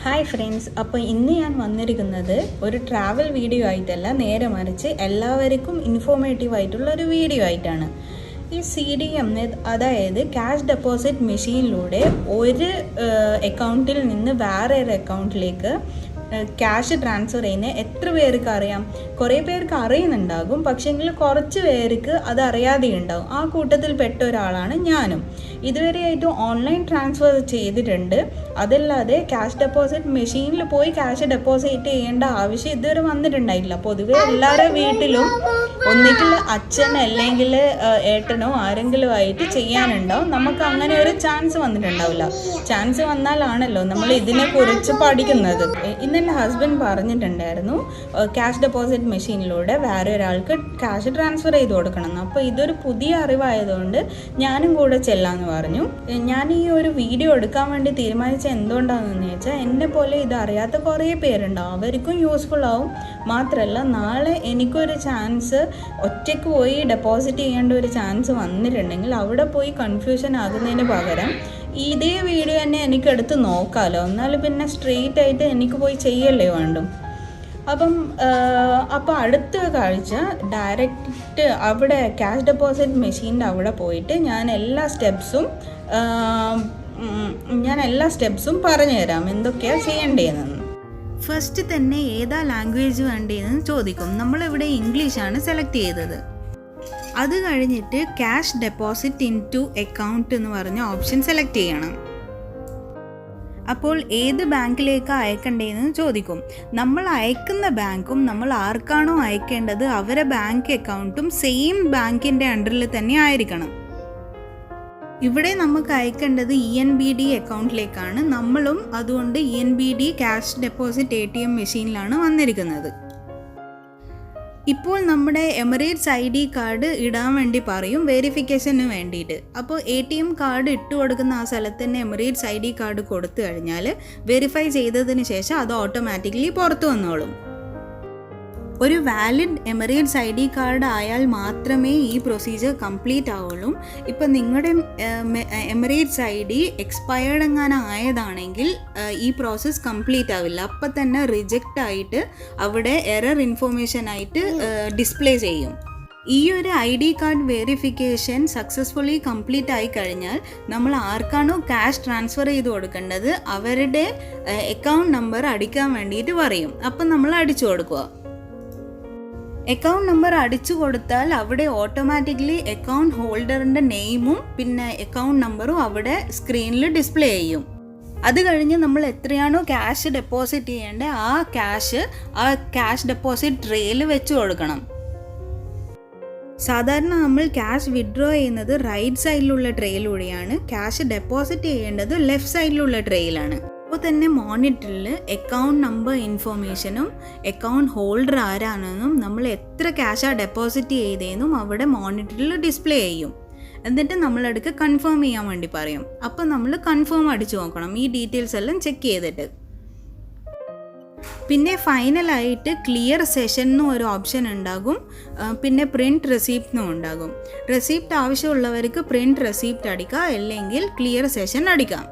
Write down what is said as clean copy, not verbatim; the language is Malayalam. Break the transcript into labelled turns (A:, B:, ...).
A: ഹായ് ഫ്രണ്ട്സ്, അപ്പോൾ ഇന്ന് ഞാൻ വന്നിരിക്കുന്നത് ഒരു ട്രാവൽ വീഡിയോ ആയിട്ടല്ല, നേരെ മറിച്ച് എല്ലാവർക്കും ഇൻഫോർമേറ്റീവ് ആയിട്ടുള്ള ഒരു വീഡിയോ ആയിട്ടാണ്. ഈ CDM, അതായത് ക്യാഷ് ഡെപ്പോസിറ്റ് മെഷീനിലൂടെ ഒരു അക്കൗണ്ടിൽ നിന്ന് വേറെ ഒരു അക്കൗണ്ടിലേക്ക് ക്യാഷ് ട്രാൻസ്ഫർ ചെയ്യുന്നത് എത്ര പേർക്ക് അറിയാം? കുറേ പേർക്ക് അറിയുന്നുണ്ടാകും, പക്ഷേങ്കിൽ കുറച്ച് പേർക്ക് അത് അറിയാതെ ഉണ്ടാകും. ആ കൂട്ടത്തിൽ പെട്ട ഒരാളാണ് ഞാനും. ഇതുവരെയായിട്ടും ഓൺലൈൻ ട്രാൻസ്ഫർ ചെയ്തിട്ടുണ്ട്. അതല്ലാതെ ക്യാഷ് ഡെപ്പോസിറ്റ് മെഷീനിൽ പോയി ക്യാഷ് ഡെപ്പോസിറ്റ് ചെയ്യേണ്ട ആവശ്യം ഇതുവരെ വന്നിട്ടുണ്ടായിട്ടില്ല. പൊതുവെ എല്ലാവരുടെ വീട്ടിലും ഒന്നുകിൽ അച്ഛൻ അല്ലെങ്കിൽ ഏട്ടനോ ആരെങ്കിലും ആയിട്ട് ചെയ്യാനുണ്ടാവും. നമുക്ക് അങ്ങനെ ഒരു ചാൻസ് വന്നിട്ടുണ്ടാവില്ല. ചാൻസ് വന്നാലാണല്ലോ നമ്മൾ ഇതിനെക്കുറിച്ച് പഠിക്കുന്നത്. ഇന്ന് എൻ്റെ ഹസ്ബൻഡ് പറഞ്ഞിട്ടുണ്ടായിരുന്നു ക്യാഷ് ഡെപ്പോസിറ്റ് മെഷീനിലൂടെ വേറെ ഒരാൾക്ക് ക്യാഷ് ട്രാൻസ്ഫർ ചെയ്ത് കൊടുക്കണം. അപ്പോൾ ഇതൊരു പുതിയ അറിവായതുകൊണ്ട് ഞാനും കൂടെ ചെല്ലാമെന്ന് പറഞ്ഞു. ഞാൻ ഈ ഒരു വീഡിയോ എടുക്കാൻ വേണ്ടി തീരുമാനിച്ചത് എന്തുകൊണ്ടാണെന്ന് വെച്ചാൽ, എന്നെ പോലെ ഇത് അറിയാത്ത കുറേ പേരുണ്ടാവും, അവർക്കും യൂസ്ഫുൾ ആവും. മാത്രമല്ല, നാളെ എനിക്കൊരു ചാൻസ് ഒറ്റയ്ക്ക് പോയി ഡെപ്പോസിറ്റ് ചെയ്യേണ്ട ഒരു ചാൻസ് വന്നിട്ടുണ്ടെങ്കിൽ അവിടെ പോയി കൺഫ്യൂഷൻ ആകുന്നതിന് പകരം ഇതേ വീഡിയോ തന്നെ എനിക്കെടുത്ത് നോക്കാമല്ലോ. എന്നാൽ പിന്നെ സ്ട്രെയിറ്റ് ആയിട്ട് എനിക്ക് പോയി ചെയ്യല്ലേ വേണ്ടും. അപ്പോൾ അടുത്ത കാഴ്ച ഡയറക്റ്റ് അവിടെ ക്യാഷ് ഡെപ്പോസിറ്റ് മെഷീൻ്റെ അവിടെ പോയിട്ട് ഞാൻ എല്ലാ സ്റ്റെപ്സും പറഞ്ഞു തരാം എന്തൊക്കെയാണ് ചെയ്യേണ്ടതെന്ന്. ഫസ്റ്റ് തന്നെ ഏതാ ലാംഗ്വേജ് വേണ്ടതെന്ന് ചോദിക്കും. നമ്മളിവിടെ ഇംഗ്ലീഷാണ് സെലക്ട് ചെയ്തത്. അത് കഴിഞ്ഞിട്ട് cash deposit into account എന്ന് പറഞ്ഞ ഓപ്ഷൻ സെലക്ട് ചെയ്യണം. അപ്പോൾ ഏത് ബാങ്കിലേക്ക് അയക്കേണ്ടതെന്ന് ചോദിക്കും. നമ്മൾ അയക്കുന്ന ബാങ്കും നമ്മൾ ആർക്കാണോ അയക്കേണ്ടത് അവരെ ബാങ്ക് അക്കൗണ്ടും സെയിം ബാങ്കിൻ്റെ അണ്ടറിൽ തന്നെ ആയിരിക്കണം. ഇവിടെ നമുക്ക് അയക്കേണ്ടത് ENBD അക്കൗണ്ടിലേക്കാണ്. നമ്മളും അതുകൊണ്ട് ENBD ക്യാഷ് ഡെപ്പോസിറ്റ് ATM മെഷീനിലാണ് വന്നിരിക്കുന്നത്. ഇപ്പോൾ നമ്മുടെ എമിറേറ്റ്സ് ID കാർഡ് ഇടാൻ വേണ്ടി പറയും വെരിഫിക്കേഷന് വേണ്ടിയിട്ട്. അപ്പോൾ ATM കാർഡ് ഇട്ട് കൊടുക്കുന്ന ആ സ്ഥലത്ത് തന്നെ എമിറേറ്റ്സ് ID കാർഡ് കൊടുത്തു കഴിഞ്ഞാൽ വെരിഫൈ ചെയ്തതിന് ശേഷം അത് ഓട്ടോമാറ്റിക്കലി പുറത്തു വന്നോളും. ഒരു വാലിഡ് എമിറേറ്റ്സ് ID കാർഡ് ആയാൽ മാത്രമേ ഈ പ്രൊസീജിയർ കംപ്ലീറ്റ് ആവുള്ളൂ. ഇപ്പം നിങ്ങളുടെ എമിറേറ്റ്സ് ID എക്സ്പയർഡ് എങ്ങാനും ആയതാണെങ്കിൽ ഈ പ്രോസസ്സ് കംപ്ലീറ്റ് ആവില്ല. അപ്പം തന്നെ റിജക്റ്റ് ആയിട്ട് അവിടെ എറർ ഇൻഫോർമേഷൻ ആയിട്ട് ഡിസ്പ്ലേ ചെയ്യും. ഈ ഒരു ID card verification successfully complete ആയി കഴിഞ്ഞാൽ നമ്മൾ ആർക്കാണോ ക്യാഷ് ട്രാൻസ്ഫർ ചെയ്ത് കൊടുക്കേണ്ടത് അവരുടെ അക്കൗണ്ട് നമ്പർ അടിക്കാൻ വേണ്ടിയിട്ട് പറയും. അപ്പം നമ്മൾ അടിച്ചു കൊടുക്കുക. അക്കൗണ്ട് നമ്പർ അടിച്ചു കൊടുത്താൽ അവിടെ ഓട്ടോമാറ്റിക്കലി അക്കൗണ്ട് ഹോൾഡറിൻ്റെ നെയിമും പിന്നെ അക്കൗണ്ട് നമ്പറും അവിടെ സ്ക്രീനിൽ ഡിസ്പ്ലേ ചെയ്യും. അത് കഴിഞ്ഞ് നമ്മൾ എത്രയാണോ ക്യാഷ് ഡെപ്പോസിറ്റ് ചെയ്യേണ്ടത് ആ ക്യാഷ് ഡെപ്പോസിറ്റ് ട്രേയിൽ വെച്ച് കൊടുക്കണം. സാധാരണ നമ്മൾ ക്യാഷ് വിഡ്രോ ചെയ്യുന്നത് റൈറ്റ് സൈഡിലുള്ള ട്രേയിലൂടെയാണ്. ക്യാഷ് ഡെപ്പോസിറ്റ് ചെയ്യേണ്ടത് ലെഫ്റ്റ് സൈഡിലുള്ള ട്രേയിലാണ്. അപ്പോൾ തന്നെ മോണിറ്ററിൽ അക്കൗണ്ട് നമ്പർ ഇൻഫോർമേഷനും അക്കൗണ്ട് ഹോൾഡർ ആരാണെന്നും നമ്മൾ എത്ര ക്യാഷാണ് ഡെപ്പോസിറ്റ് ചെയ്തതെന്നും അവിടെ മോണിറ്ററിൽ ഡിസ്പ്ലേ ചെയ്യും. എന്നിട്ട് നമ്മളടുക്ക് കൺഫേം ചെയ്യാൻ വേണ്ടി പറയും. അപ്പോൾ നമ്മൾ കൺഫേം അടിച്ചു നോക്കണം, ഈ ഡീറ്റെയിൽസ് എല്ലാം ചെക്ക് ചെയ്തിട്ട്. പിന്നെ ഫൈനലായിട്ട് ക്ലിയർ സെഷൻ എന്നും ഒരു ഓപ്ഷൻ ഉണ്ടാകും. പിന്നെ പ്രിൻറ്റ് റെസിപ്റ്റ് എന്നും ഉണ്ടാകും. റെസിപ്റ്റ് ആവശ്യമുള്ളവർക്ക് പ്രിൻറ്റ് റെസിപ്റ്റ് അടിക്കാം, അല്ലെങ്കിൽ ക്ലിയർ സെഷൻ അടിക്കാം.